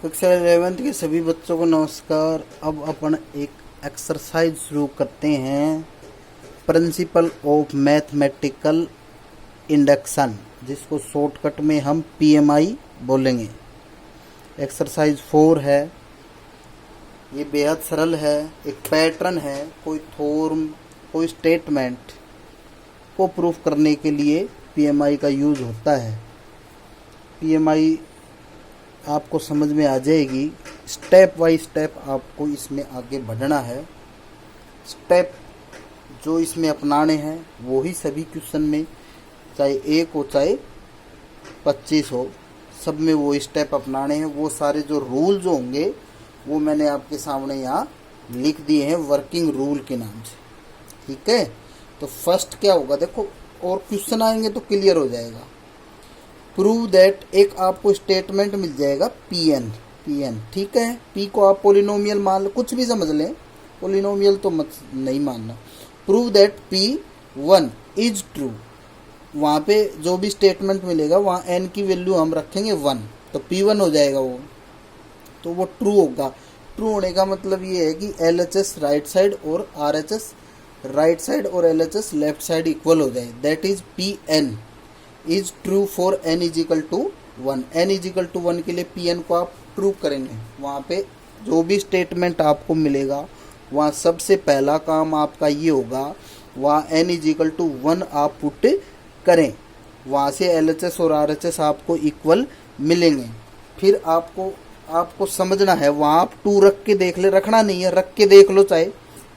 कक्षा 11th के सभी बच्चों को नमस्कार। अब अपन एक एक्सरसाइज शुरू करते हैं, प्रिंसिपल ऑफ मैथमेटिकल इंडक्शन, जिसको शॉर्टकट में हम पीएमआई बोलेंगे। एक्सरसाइज 4 है। ये बेहद सरल है, एक पैटर्न है। कोई थ्योरम, कोई स्टेटमेंट को प्रूफ करने के लिए पीएमआई का यूज होता है। पीएमआई आपको समझ में आ जाएगी। स्टेप बाय स्टेप आपको इसमें आगे बढ़ना है। स्टेप जो इसमें अपनाने हैं वो ही सभी क्वेश्चन में, चाहे 1 हो चाहे 25 हो, सब में वो स्टेप अपनाने हैं। वो सारे जो रूल जो होंगे वो मैंने आपके सामने यहाँ लिख दिए हैं वर्किंग रूल के नाम से। ठीक है, तो फर्स्ट क्या होगा देखो, और क्वेश्चन आएंगे तो क्लियर हो जाएगा। प्रूव दैट, एक आपको स्टेटमेंट मिल जाएगा पीएन। ठीक है, पी को आप पोलिनोमियल मान लो, कुछ भी समझ लें, पोलिनोमियल तो मत नहीं मानना। Prove that P1 is true, वहाँ पे जो भी स्टेटमेंट मिलेगा वहाँ n की वैल्यू हम रखेंगे 1, तो P1 हो जाएगा वो, तो वो ट्रू होगा। ट्रू होने का मतलब ये है कि LHS राइट साइड और RHS राइट साइड और LHS लेफ्ट साइड इक्वल हो जाए। That is Pn is true for n is equal to 1। n is equal to 1 के लिए Pn को आप ट्रू करेंगे। वहाँ पे जो भी स्टेटमेंट आपको मिलेगा वहाँ सबसे पहला काम आपका ये होगा, वहाँ n इज इक्वल टू 1 आप पुट करें। वहाँ से LHS और RHS आपको इक्वल मिलेंगे। फिर आपको समझना है, वहाँ आप 2 रख के देख ले, रखना नहीं है, रख के देख लो चाहे,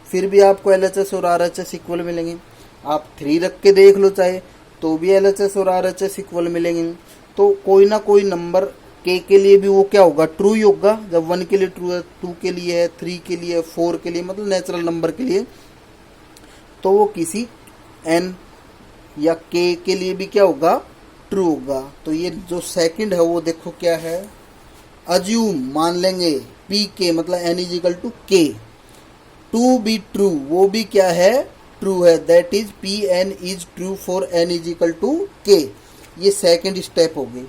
फिर भी आपको LHS और RHS इक्वल मिलेंगे। आप 3 रख के देख लो चाहे, तो भी LHS और RHS इक्वल मिलेंगे। तो कोई ना कोई नंबर के लिए भी वो क्या होगा, ट्रू ही होगा। जब 1 के लिए ट्रू है, 2 के लिए है, 3 के लिए है, 4 के लिए, मतलब नेचुरल नंबर के लिए, तो वो किसी n या k के लिए भी क्या होगा, ट्रू होगा। तो ये जो सेकंड है वो देखो क्या है, अज्यूम मान लेंगे p k मतलब n is equal to k, to be true, वो भी क्या है, ट्रू है। That is Pn is true for n is equal to k। ये सेकंड स्टेप हो गई।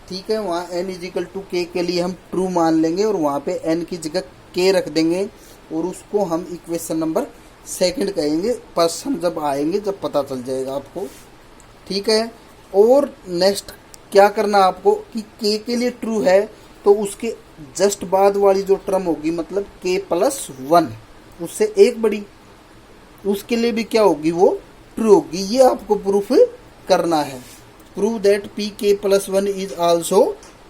ठीक है, वहाँ n is equal to k के लिए हम ट्रू मान लेंगे और वहाँ पे n की जगह k रख देंगे और उसको हम इक्वेशन नंबर सेकंड कहेंगे। बस हम जब आएंगे जब पता चल जाएगा आपको। ठीक है, और नेक्स्ट क्या करना आपको कि k के लिए ट्रू है तो उसके जस्ट बाद वाली जो टर्म होगी, मतलब k प्लस 1, उससे एक बड़ी, उसके लिए भी क्या होगी, वो ट्रू होगी। ये आपको प्रूफ करना है। प्रूव दैट पी के plus 1 is also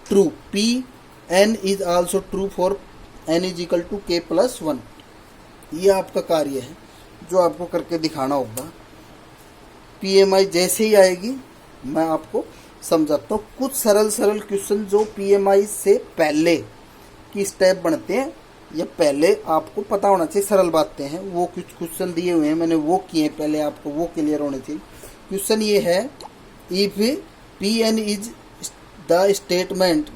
true, Pn is also true for n is equal to k plus 1। ये आपका कार्य है जो आपको करके दिखाना होगा। पीएमआई जैसे ही आएगी मैं आपको समझाता हूँ। कुछ सरल क्वेश्चन जो पीएमआई से पहले की स्टेप बनते हैं, ये पहले आपको पता होना चाहिए। सरल बातें हैं, वो कुछ क्वेश्चन दिए हुए हैं, मैंने वो किए, पहले आपको वो क्लियर होने चाहिए। क्वेश्चन ये है, if Pn is the statement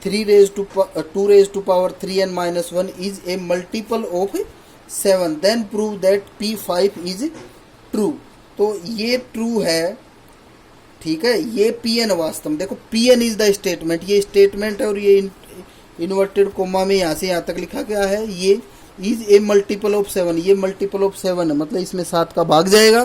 2 raised to power 3n minus 1 is a multiple of 7, then prove that P5 is true। तो ये ट्रू है। ठीक है, ये Pn वास्तव में देखो, Pn इज द स्टेटमेंट, ये स्टेटमेंट है और ये इन्वर्टेड कोमा में यहाँ से यहाँ तक लिखा गया है। ये इज ए मल्टीपल ऑफ 7, ये मल्टीपल ऑफ 7 है, मतलब इसमें 7 का भाग जाएगा।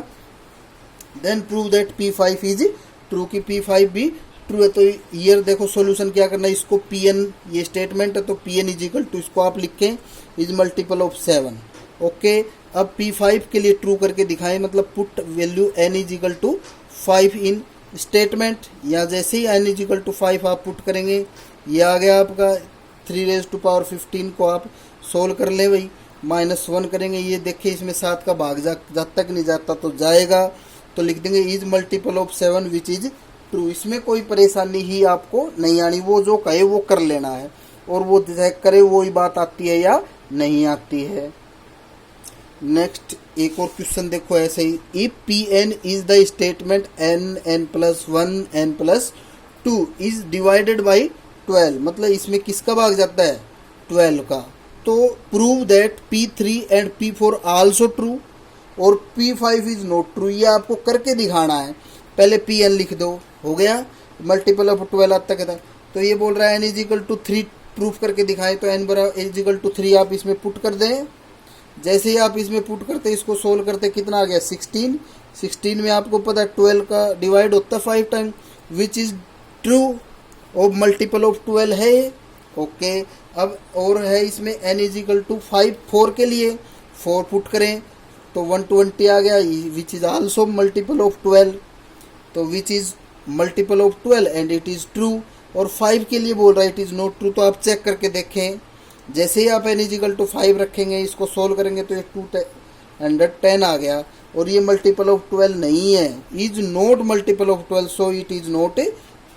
Then prove that P5 is true, की P5 भी ट्रू है। तो ईयर देखो सॉल्यूशन क्या करना है, इसको Pn, ये स्टेटमेंट है तो Pn इज इक्वल टू, इसको आप लिखें इज मल्टीपल ऑफ 7। ओके, अब P5 के लिए ट्रू करके दिखाएं, मतलब put value n is equal to 5 in statement, या जैसे ही n इज इक्वल टू 5 आप पुट करेंगे, ये आ गया आपका 3 raised to power 15 को आप सोल्व कर ले भाई, -1 करेंगे। ये देखिए इसमें 7 का भाग जब तक नहीं जाता तो जाएगा, तो लिख देंगे is multiple of 7 which is true. इसमें कोई परेशानी ही आपको नहीं आनी, वो जो कहे वो कर लेना है, और वो चेक करे वही बात आती है या नहीं आती है। नेक्स्ट एक और क्वेश्चन देखो ऐसे ही, if Pn is the statement n plus 1 n plus 2 is divided by 12, मतलब इसमें किसका भाग जाता है, 12 का। तो prove that P3 and P4 also true और P5 इज नॉट ट्रू। ये आपको करके दिखाना है। पहले Pn लिख दो, हो गया, मल्टीपल ऑफ 12 आता कहता है। तो ये बोल रहा है n is equal to 3 proof करके दिखाए, तो एन बराबर इज इक्वल टू 3 आप इसमें पुट कर दें। जैसे ही आप इसमें पुट करते इसको सोल्व करते कितना आ गया 16 में आपको पता है 12 का डिवाइड होता है 5 टाइम, विच इज ट्रू और मल्टीपल ऑफ 12 है। ओके, अब और है इसमें n इज इक्वल टू 5 4 के लिए 4 पुट करें तो 120 आ गया, which is also multiple of 12, तो which is multiple of 12 and it is true. और 5 के लिए बोल रहा है इट इज नॉट ट्रू, तो आप चेक करके देखें। जैसे ही आप n इज इक्वल टू 5 रखेंगे इसको सोल्व करेंगे तो ये 210 आ गया, और ये मल्टीपल ऑफ 12 नहीं है, is not multiple of 12, so it is not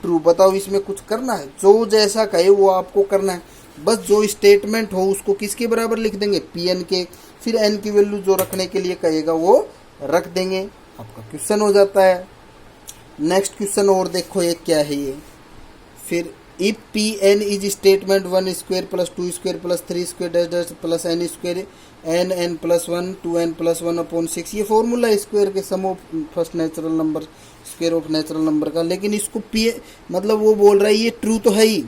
true. बताओ इसमें कुछ करना है, जो जैसा कहे वो आपको करना है, बस जो स्टेटमेंट हो उसको किसके बराबर लिख देंगे Pn के, फिर n की वैल्यू जो रखने के लिए कहेगा वो रख देंगे, आपका क्वेश्चन हो जाता है। नेक्स्ट क्वेश्चन और देखो ये क्या है ये, फिर if Pn is statement 1 square plus 2 square plus 3 square dash dash plus n square n plus 1 2n plus 1 upon 6, ये फॉर्मूला है स्क्वायर के sum of first natural number square of natural number का। लेकिन इसको मतलब वो बोल रहा है ये ट्रू तो है ही,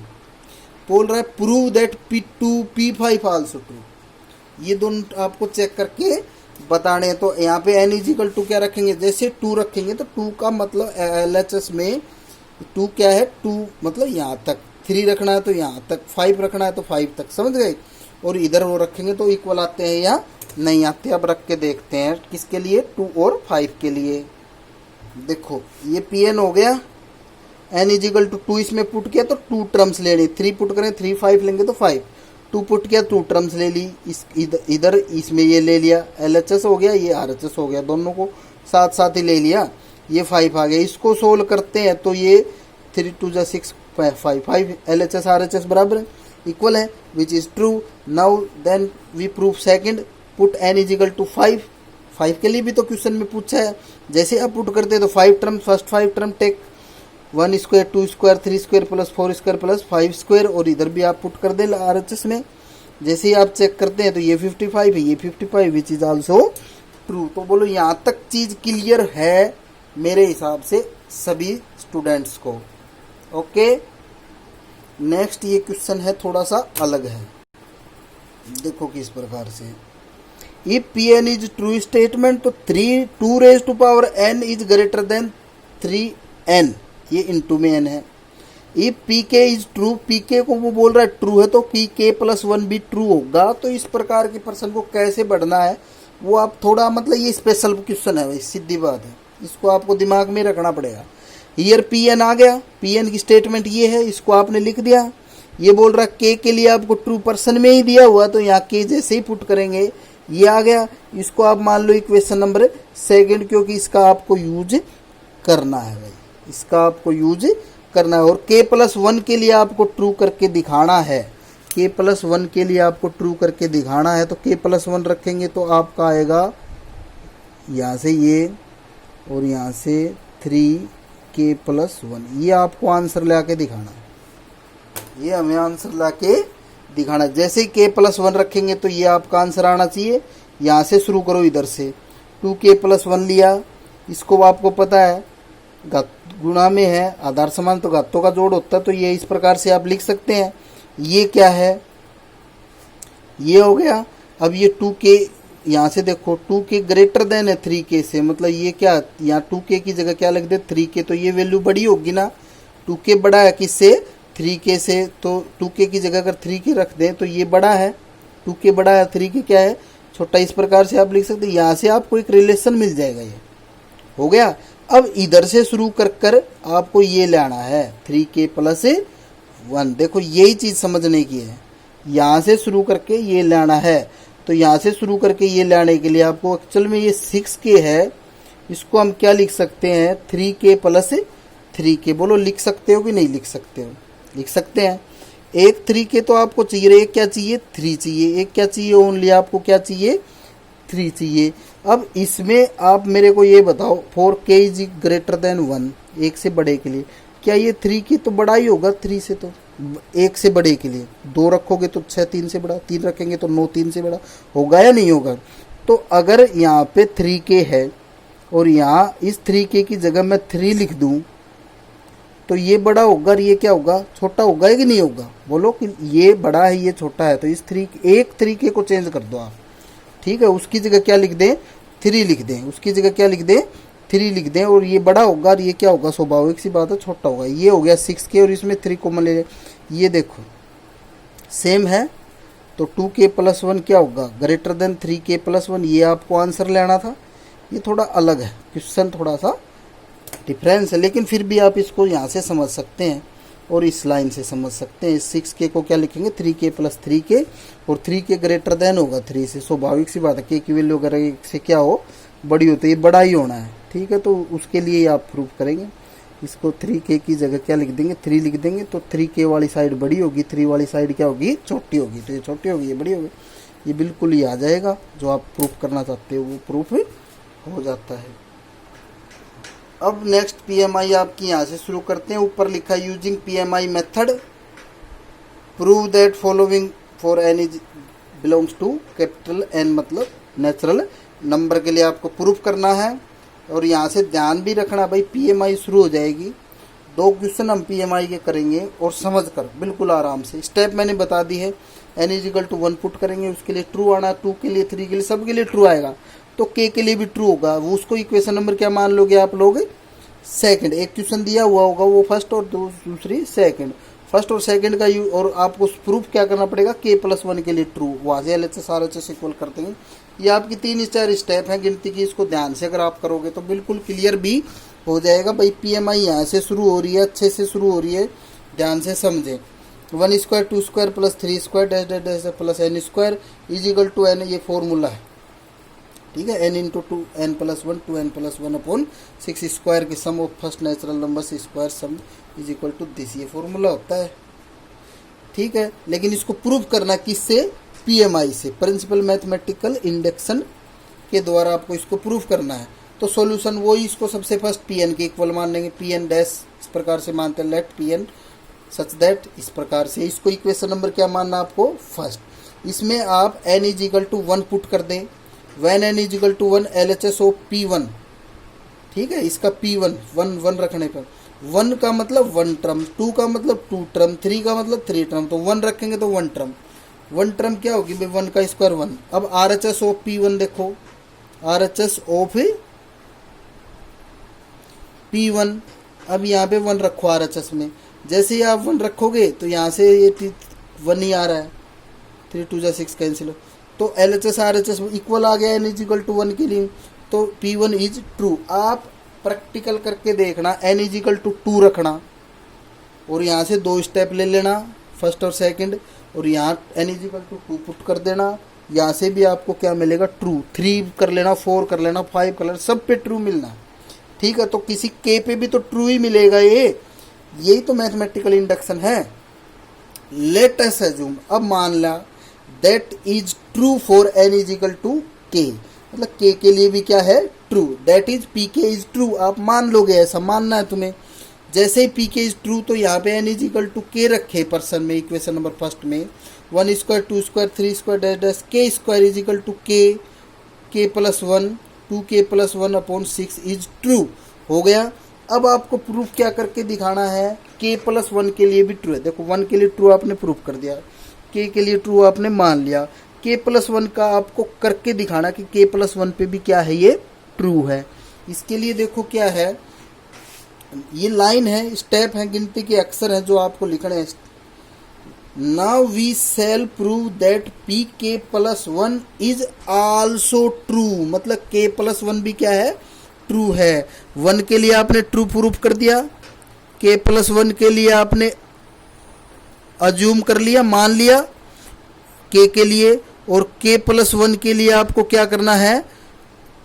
बोल रहा है prove that P2 P5 also true. ये दोनों आपको चेक करके बताने हैं। तो यहाँ पे n इज इक्वल टू क्या रखेंगे, जैसे 2 रखेंगे तो 2 का मतलब LHS में 2 क्या है, 2 मतलब यहाँ तक, 3 रखना है तो यहाँ तक, 5 रखना है तो 5 तक, समझ गए। और इधर वो रखेंगे तो इक्वल आते हैं या नहीं आते। अब रख के देखते हैं किसके लिए, 2 और 5 के लिए। देखो ये Pn हो गया, n इज इक्वल टू 2 इसमें पुट किया तो 2 टर्म्स लेनी, 3 पुट करें 3 5 लेंगे तो 5, 2 पुट किया 2 टर्म्स ले ली, इस इधर इसमें ये ले लिया, LHS हो गया ये RHS हो गया, दोनों को साथ साथ ही ले लिया, ये 5 आ गया। इसको सोल्व करते हैं तो ये 3 2 जा 6 5 LHS RHS बराबर इक्वल है, which is true. Now then we prove second, put n is equal to 5 के लिए भी तो क्वेश्चन में पूछा है। जैसे आप पुट करते हैं तो 5 term, first 5 term take 1 square 2 square 3 square plus 4 square plus 5 square, और इधर भी आप पुट कर दें RHS में। जैसे ही आप चेक करते हैं तो ये 55 है, ये 55 विच इज आल्सो ट्रू। तो बोलो यहाँ तक चीज क्लियर है मेरे हिसाब से सभी स्टूडेंट्स को। ओके, नेक्स्ट ये क्वेश्चन है थोड़ा सा अलग है, देखो किस प्रकार से। If Pn is true statement तो 2 raise to power n is greater than 3n, ये इनटू में n है। If Pk is true, Pk को वो बोल रहा है ट्रू है तो Pk प्लस 1 भी ट्रू होगा। तो इस प्रकार के प्रश्न को कैसे बढ़ना है वो आप थोड़ा, मतलब ये स्पेशल क्वेश्चन है भाई, सीधी बात है, इसको आपको दिमाग में रखना पड़ेगा। हियर Pn आ गया, Pn की स्टेटमेंट ये है, इसको आपने लिख दिया। ये बोल रहा है K के लिए आपको ट्रू पर्सन में ही दिया हुआ, तो यहाँ K जैसे ही पुट करेंगे ये आ गया। इसको आप मान लो इक्वेशन नंबर 2, क्योंकि इसका आपको यूज करना है भाई, इसका आपको यूज करना है। और K प्लस 1 के लिए आपको ट्रू करके दिखाना है, K प्लस 1 के लिए आपको ट्रू करके दिखाना है। तो K प्लस 1 रखेंगे तो आपका आएगा यहाँ से ये, और यहाँ से 3K प्लस 1, ये आपको आंसर ला के दिखाना, ये हमें आंसर ला के दिखाना। जैसे ही K प्लस 1 रखेंगे तो ये आपका आंसर आना चाहिए। यहाँ से शुरू करो, इधर से 2K प्लस 1 लिया, इसको आपको पता है घात गुणा में है, आधार समान तो घातों का जोड़ होता है, तो ये इस प्रकार से आप लिख सकते हैं। ये क्या है, ये हो गया। अब ये 2K यहाँ से देखो 2K ग्रेटर देन है 3K से, मतलब ये क्या, यहाँ 2K की जगह क्या लिख दे 3K, तो ये वैल्यू बड़ी होगी ना, 2K बड़ा है किससे 3K से, तो 2K की जगह अगर 3K रख दें तो ये बड़ा है, 2K बड़ा है 3K क्या है छोटा। इस प्रकार से आप लिख सकते हैं, यहाँ से आपको एक रिलेशन मिल जाएगा, ये हो गया। अब इधर से शुरू कर कर आपको ये लाना है 3K प्लस 1, देखो यही चीज़ समझने की है, यहाँ से शुरू करके ये लाना है। तो यहाँ से शुरू करके ये लाने के लिए आपको एक्चुअल में ये 6K है, इसको हम क्या लिख सकते हैं 3K प्लस 3K। बोलो लिख सकते हो कि नहीं लिख सकते हो, लिख सकते हैं। एक 3K तो आपको चाहिए, एक क्या चाहिए 3 चाहिए, एक क्या चाहिए ओनली आपको क्या चाहिए 3 चाहिए। अब इसमें आप मेरे को ये बताओ 4K इज ग्रेटर देन 1, एक से बड़े के लिए, क्या ये 3K तो बड़ा ही होगा 3 से, तो एक से बड़े के लिए 2 रखोगे तो 6 3 से बड़ा, 3 रखेंगे तो 9 3 से बड़ा होगा या नहीं होगा। तो अगर यहाँ पे 3K है और यहाँ इस 3K की जगह मैं 3 लिख दूँ तो ये बड़ा होगा और ये क्या होगा, छोटा होगा कि नहीं होगा, बोलो कि ये बड़ा है ये छोटा है, तो इस एक तरीके को चेंज कर दो आप, ठीक है। उसकी जगह क्या लिख दें, 3 लिख दें, उसकी जगह क्या लिख दें, 3 लिख दें, और ये बड़ा होगा और ये क्या होगा, स्वाभाविक सी बात है छोटा होगा। ये हो गया 6k और इसमें 3 कॉमन ले लें, ये देखो सेम है, तो 2k + 1 क्या होगा, ग्रेटर देन 3k + 1, ये आपको आंसर लेना था। ये थोड़ा अलग है क्वेश्चन, थोड़ा सा डिफरेंस है, लेकिन फिर भी आप इसको यहाँ से समझ सकते हैं और इस लाइन से समझ सकते हैं। 6k को क्या लिखेंगे, 3k + 3k, और 3k ग्रेटर देन होगा 3 से, स्वाभाविक सी बात है, k की वैल्यू अगर से क्या हो, बड़ी हो, तो ये बड़ा ही होना है, ठीक है। तो उसके लिए आप प्रूव करेंगे, इसको 3k की जगह क्या लिख देंगे, 3 लिख देंगे, तो 3k वाली साइड बड़ी होगी, 3 वाली साइड क्या होगी, छोटी होगी, तो ये छोटी होगी ये बड़ी होगी, ये बिल्कुल ही आ जाएगा, जो आप प्रूफ करना चाहते हो वो प्रूफ हो जाता है। अब नेक्स्ट PMI आपकी यहाँ से शुरू करते हैं। ऊपर लिखा है using PMI method prove that following for n is belongs to capital N, मतलब नेचुरल नंबर के लिए आपको प्रूफ करना है। और यहाँ से ध्यान भी रखना भाई, PMI शुरू हो जाएगी, 2 क्वेश्चन हम PMI के करेंगे और समझ कर बिल्कुल आराम से, स्टेप मैंने बता दी है। N = 1 पुट करेंगे, उसके लिए ट्रू आना, 2 के लिए, 3 के लिए, सब के लिए ट्रू आएगा, तो k के लिए भी ट्रू होगा। वो उसको इक्वेशन नंबर क्या मान लोगे आप लोग, सेकंड। एक क्वेश्चन दिया हुआ होगा वो फर्स्ट और दूसरी सेकंड, फर्स्ट और सेकंड का यू, और आपको प्रूफ क्या करना पड़ेगा, k + 1 के लिए ट्रू, वहाँ से LHS RHS इक्वल करते हैं। ये आपकी 3-4 स्टेप हैं गिनती की, इसको ध्यान से अगर आप करोगे तो बिल्कुल क्लियर भी हो जाएगा। भाई PMI यहाँ से शुरू हो रही है, अच्छे से शुरू हो रही है, ध्यान से समझें। 1² 2² + 3² dash dash dash + n² = n, ये फॉर्मूला है, ठीक है। n × 2n + 1 2n + 1/6² की sum of first natural number square sum = this, ये फॉर्मूला होता है, ठीक है। लेकिन इसको प्रूव करना किससे, PMI से, प्रिंसिपल मैथमेटिकल इंडक्शन के द्वारा आपको इसको प्रूव करना है। तो सॉल्यूशन वही, इसको सबसे फर्स्ट Pn के इक्वल मान लेंगे, Pn डैश इस प्रकार से मानते हैं, लेट Pn सच दैट, इस प्रकार से इसको इक्वेशन नंबर क्या मानना आपको, फर्स्ट। इसमें आप n = 1 पुट कर दें, when n = 1 LHS of P1, ठीक है। इसका P1 1 रखने पर 1 का मतलब 1 टर्म, 2 का मतलब 2 टर्म, 3 का मतलब 3 टर्म, तो 1 रखेंगे तो 1 टर्म, 1 टर्म क्या होगी भाई, 1 का स्क्वायर 1। अब RHS ऑफ P1 देखो, RHS ऑफ P1, अब यहाँ पे 1 रखो RHS में, जैसे ही आप 1 रखोगे तो यहाँ से ये 1 ही आ रहा है, 3 2 6 कैंसिल हो, तो LHS RHS इक्वल आ गया n = 1 के लिए, तो P1 इज ट्रू। आप प्रैक्टिकल करके देखना, n = 2 रखना और यहाँ से 2 स्टेप ले लेना, फर्स्ट और सेकंड, और यहाँ n = 2 पुट कर देना, यहाँ से भी आपको क्या मिलेगा, ट्रू। 3 कर लेना, 4 कर लेना, 5 कर लेना, सब पे ट्रू मिलना, ठीक है। तो किसी k पे भी तो ट्रू ही मिलेगा, यही तो मैथमेटिकल इंडक्शन है। लेट अस अज्यूम, अब मान ला, that is true for n = k, मतलब k के लिए भी क्या है, true, that is pk is true, आप मान लोगे, ऐसा मानना है तुम्हें। जैसे ही pk इज ट्रू तो यहाँ पे n = k रखे पर्सन में, इक्वेशन नंबर फर्स्ट में, 1² 2² 3² dash dash k² = k + 1 2k + 1/6 is true, हो गया। अब आपको प्रूफ क्या करके दिखाना है, k + 1 के लिए भी ट्रू है, देखो 1 के लिए ट्रू आपने प्रूफ कर दिया, k के लिए ट्रू आपने मान लिया, k + 1 का आपको करके दिखाना कि k + 1 पे भी क्या है, ये ट्रू है। इसके लिए देखो क्या है, ये लाइन है, स्टेप है, गिनती के अक्षर हैं जो आपको लिखने हैं। Now we shall prove that pk + 1 is also true, मतलब k + 1 भी क्या है, ट्रू है। 1 के लिए आपने ट्रू प्रूफ कर दिया, k + 1 के लिए आपने अज्यूम कर लिया, मान लिया k के लिए, और k + 1 के लिए आपको क्या करना है,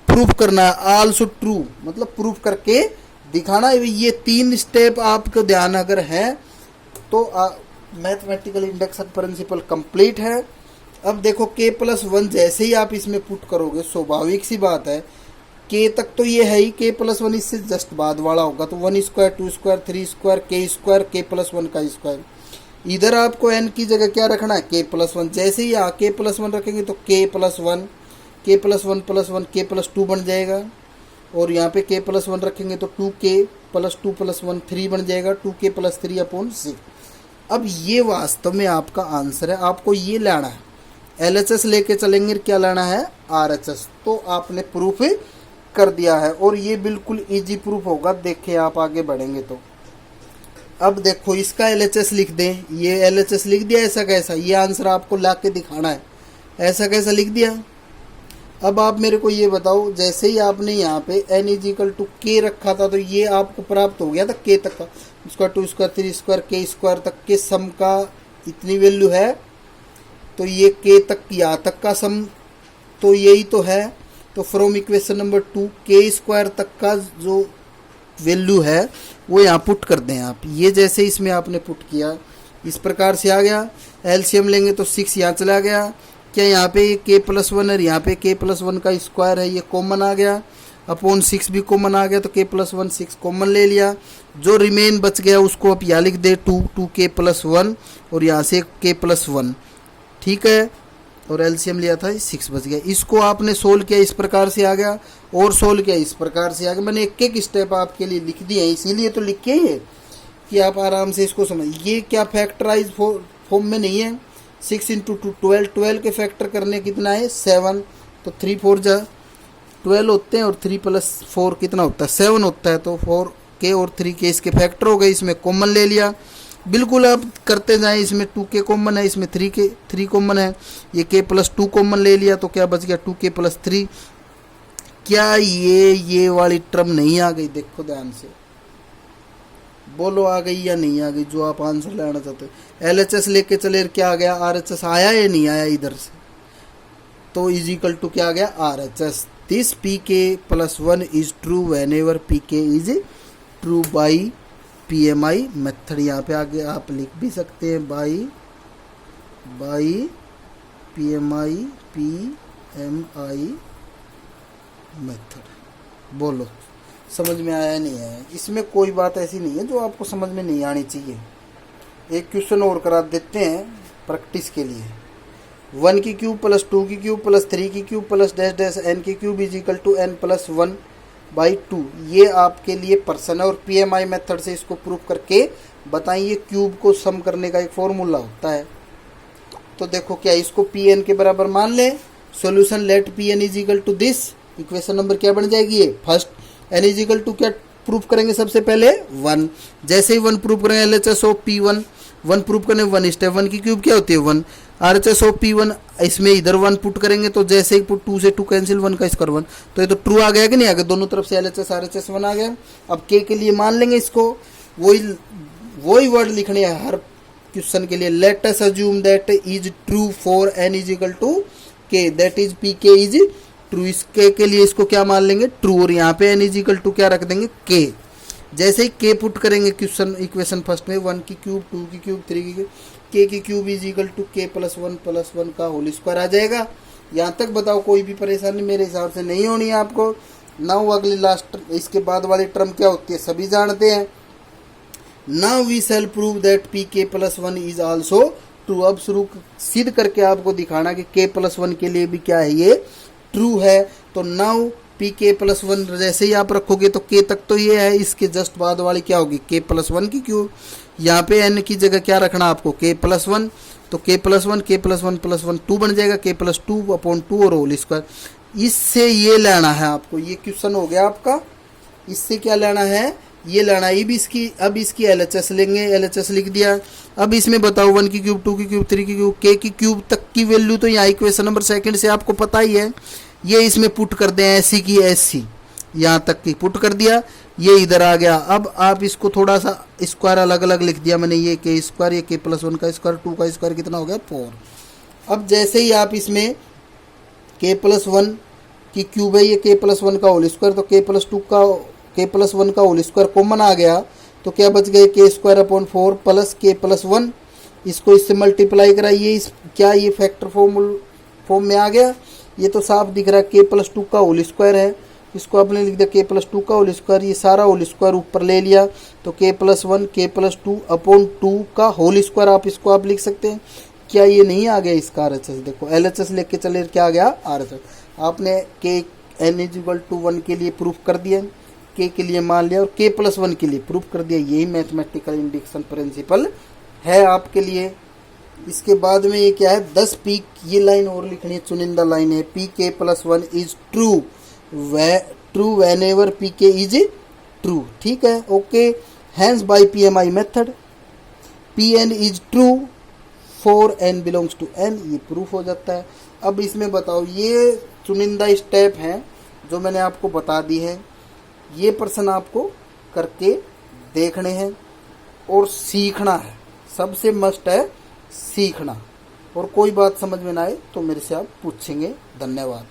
प्रूफ करना है, आल्सो ट्रू, मतलब प्रूफ करके दिखाना। ये 3 स्टेप आपको ध्यान अगर है तो मैथमेटिकल इंडक्शन प्रिंसिपल कंप्लीट है। अब देखो k + 1 जैसे ही आप इसमें पुट करोगे, स्वाभाविक सी बात है, k तक तो ये है ही, k + 1 इससे जस्ट बाद वाला होगा, तो 1² 2² 3² k² k + 1 का स्क्वायर। इधर आपको n की जगह क्या रखना है, k + 1, जैसे ही यहाँ k + 1 रखेंगे तो k + 1 k + 1 + 1 k + 2 बन जाएगा, और यहाँ पे k प्लस 1 रखेंगे तो 2k प्लस 2 प्लस 1 3 बन जाएगा, 2k प्लस 3 अपॉन 6। अब ये वास्तव में आपका आंसर है, आपको ये लाना है। LHS लेके चलेंगे, क्या लाना है, RHS। तो आपने प्रूफ कर दिया है और ये बिल्कुल इजी प्रूफ होगा, देखिए आप आगे बढ़ेंगे तो। अब देखो इसका LHS लिख दें, ये LHS लिख दिया ऐसा कैसा, ये आंसर आपको ला के दिखाना है, ऐसा कैसा लिख दिया। अब आप मेरे को ये बताओ, जैसे ही आपने यहाँ पे n इजिकल टू k रखा था तो ये आपको प्राप्त हो गया था k तक का, square 2 square 3 square k square तक के सम का इतनी वैल्यू है, तो ये k तक यहाँ तक का सम तो यही तो है। तो from equation number 2 k square तक का जो वैल्यू है वो यहाँ पुट कर दें आप। ये जैसे इसमें आपने पुट किया इस प्रकार से आ गया, एलसीएम लेंगे तो 6 यहाँ चला गया, क्या यहाँ पे k प्लस 1 है, यहाँ पे k प्लस 1 का स्क्वायर है, ये कॉमन आ गया, अपॉन 6 भी कॉमन आ गया, तो k प्लस 1 6 कॉमन ले लिया, जो रिमेन बच गया उसको आप यहाँ लिख दे 2k प्लस 1 और यहाँ से k प्लस 1, ठीक है, और एलसीएम लिया था 6 बच गया। इसको आपने सोल्व किया इस प्रकार से आ गया और सोल्व किया इस प्रकार से आ गया। मैंने एक एक स्टेप आपके लिए लिख दिए हैं, इसीलिए तो लिख के ही है कि आप आराम से इसको समझ। ये क्या फैक्टराइज फॉर्म में नहीं है, 6 इंटू 2 12, 12 के फैक्टर करने कितना है 7, तो 3 4 जा 12 होते हैं और 3 प्लस 4 कितना होता है 7 होता है, तो 4k और 3k इसके फैक्टर हो गए, इसमें कॉमन ले लिया। बिल्कुल आप करते जाएं, इसमें 2k कॉमन है, इसमें 3 कॉमन है, ये k प्लस 2 कॉमन ले लिया, तो क्या बच गया 2k प्लस 3। क्या ये वाली टर्म नहीं आ गई, देखो ध्यान से बोलो आ गई या नहीं आ गई, जो आप आंसर लेना चाहते हो। LHS लेके चले, क्या आ गया RHS आया या नहीं आया इधर से, तो इज इक्वल टू क्या आ गया RHS। This pk plus 1 is true when ever pk is true by PMI method. यहाँ पे आगे आप लिख भी सकते हैं बाई PMI मेथड। बोलो समझ में आया नहीं आया, इसमें कोई बात ऐसी नहीं है जो आपको समझ में नहीं आनी चाहिए। एक क्वेश्चन और करा देते हैं प्रैक्टिस के लिए, 1 की क्यूब प्लस 2 की क्यूब प्लस 3 की cube plus dash dash n की cube is equal to n plus 1 by 2। ये आपके लिए पर्सन है और PMI मेथड से इसको प्रूव करके बताइए। क्यूब को सम करने का एक फॉर्मूला होता है, तो देखो क्या इसको Pn के बराबर मान ले, solution let Pn is equal to this, equation number क्या बन जाएगी ये first, n is equal to क्या प्रूफ करेंगे सबसे पहले 1, जैसे ही 1 प्रूफ करेंगे LHS ऑफ P1, 1 प्रूफ करने 1 स्टेप, 1 की क्यूब क्या होती है 1, RHS ऑफ P1 इसमें इधर 1 पुट करेंगे तो जैसे ही पुट 2 से 2 कैंसिल 1 का स्क्वायर 1, तो ये तो ट्रू आ गया कि नहीं आ गया, दोनों तरफ से LHS RHS 1 आ गया। अब k के लिए मान लेंगे इसको, वही वर्ड लिखने हैं हर क्वेश्चन के लिए, let us assume that is true for n is equal to k, that is pk is true. इस के लिए इसको क्या मान लेंगे ट्रू, और यहाँ पे n इज इक्वल टू क्या रख देंगे k। जैसे ही k पुट करेंगे क्वेश्चन इक्वेशन फर्स्ट में, 1 की क्यूब 2 की क्यूब 3 की क्यूब, k की cube is equal to k plus 1 का होल स्क्वायर आ जाएगा। यहाँ तक बताओ कोई भी परेशानी मेरे हिसाब से नहीं होनी है आपको। नाउ अगली लास्ट इसके बाद वाली टर्म क्या होती है सभी जानते हैं। Now we shall prove that pk plus 1 is also true. अब शुरू सिद्ध करके आपको दिखाना कि k प्लस 1 के लिए भी क्या है ये ट्रू है। तो नाउ pk प्लस 1 जैसे ही आप रखोगे तो k तक तो ये है, इसके जस्ट बाद वाली क्या होगी k प्लस 1 की क्यूब। यहाँ पे n की जगह क्या रखना आपको k प्लस 1, तो k प्लस 1 प्लस 1 2 बन जाएगा, k प्लस 2 अपॉन 2 और होल स्क्वायर। इससे ये लेना है आपको, ये क्वेश्चन हो गया आपका। इससे क्या लेना है ये लेना है। अब इसकी LHS लेंगे, LHS लिख दिया। अब इसमें बताओ 1 की क्यूब 2 की क्यूब 3 की क्यूब k की क्यूब तक की वैल्यू तो यहाँ इक्वेशन नंबर सेकंड से आपको पता ही है, ये इसमें पुट कर दें ऐसी की ऐसी, यहाँ तक की पुट कर दिया, ये इधर आ गया। अब आप इसको थोड़ा सा स्क्वायर अलग अलग लिख दिया मैंने, ये k स्क्वायर, ये k प्लस 1 का स्क्वायर, 2 का स्क्वायर कितना हो गया 4। अब जैसे ही आप इसमें k प्लस 1 की क्यूब है, ये k प्लस 1 का होल स्क्वायर, तो k प्लस 1 का होल स्क्वायर कॉमन आ गया, तो क्या बच गए k square upon 4 plus k plus 1। इसको इससे मल्टीप्लाई कराइए, क्या ये फैक्टर फॉर्म में आ गया। ये तो साफ दिख रहा है k प्लस 2 का होल स्क्वायर है, इसको आपने लिख दिया k प्लस 2 का होल स्क्वायर, ये सारा होल स्क्वायर ऊपर ले लिया, तो k plus 1 k plus 2 upon 2 का होल स्क्वायर आप लिख सकते हैं। क्या ये नहीं आ गया इसका RHS, देखो LHS लेके चले क्या आ गया RHS। आपने k n is equal to 1 के लिए प्रूफ कर दिया, k के लिए मान लिया और k प्लस 1 के लिए प्रूफ कर दिया। यही मैथमेटिकल इंडक्शन प्रिंसिपल है आपके लिए। इसके बाद में ये क्या है, 10 p, ये लाइन और लिखनी है, चुनिंदा लाइन है, पी के plus 1 is true true whenever P K is true. ठीक है, okay. Hence by PMI method Pn is true for n belongs to n, ये प्रूफ हो जाता है। अब इसमें बताओ, ये चुनिंदा स्टेप हैं जो मैंने आपको बता दी है, ये प्रश्न आपको करके देखने हैं और सीखना है, सबसे मस्ट है सीखना। और कोई बात समझ में ना आए तो मेरे से आप पूछेंगे। धन्यवाद।